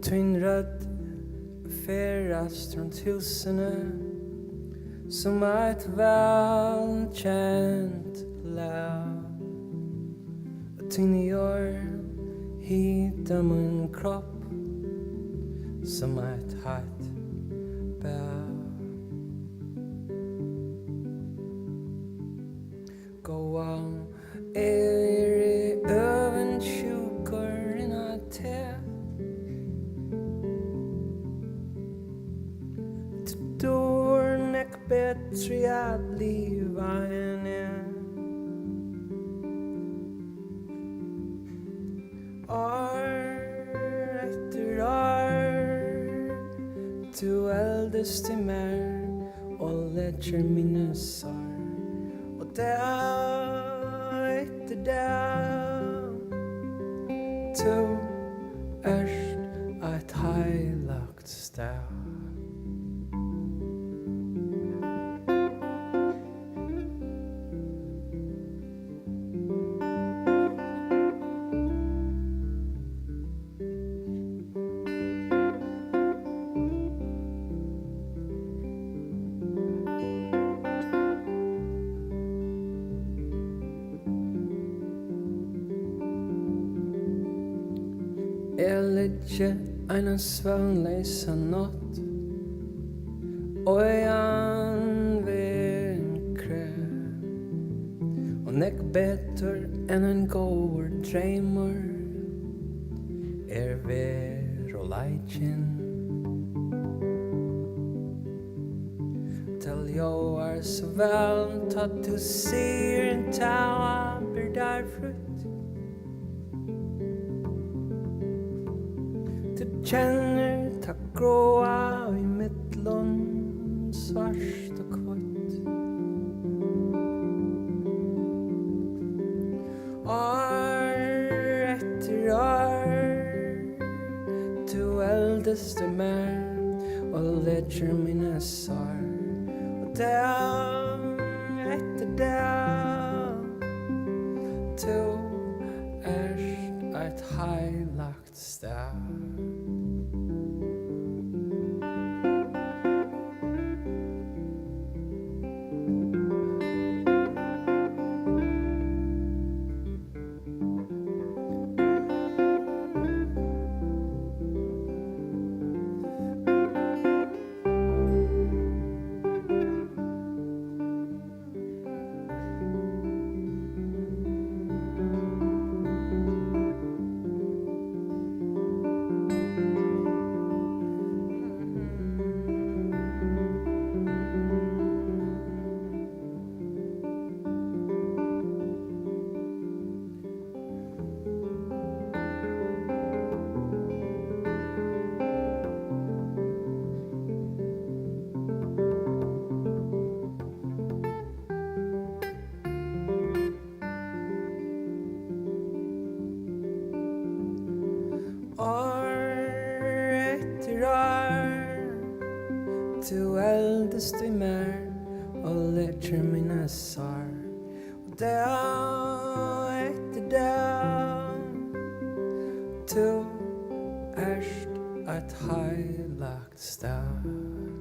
Tyn rödd ferast runt husene som ett välkänt lav. Tyn gör hita min kropp som ett hett bär. Gå on i öven sjukor innan te. Dår nek bättre att leva än efter år du eldes till mer och lägger mina sår och dag efter dag du erst ett heilagt stad. Ligger en svönlösa natt och jag vinkrar och nek bättre än en god drömmar ver och leitjen till jag är så väl tatt du ser en taua blir därför känner tack gråa i mitt lån svart och kvart. År efter år du eldes du mer och lägger mina sår och dag efter dag du erst ett heilagt stad. Du eldes du mer och lägger mina sår och dag efter dag du erst ett heilagt stad.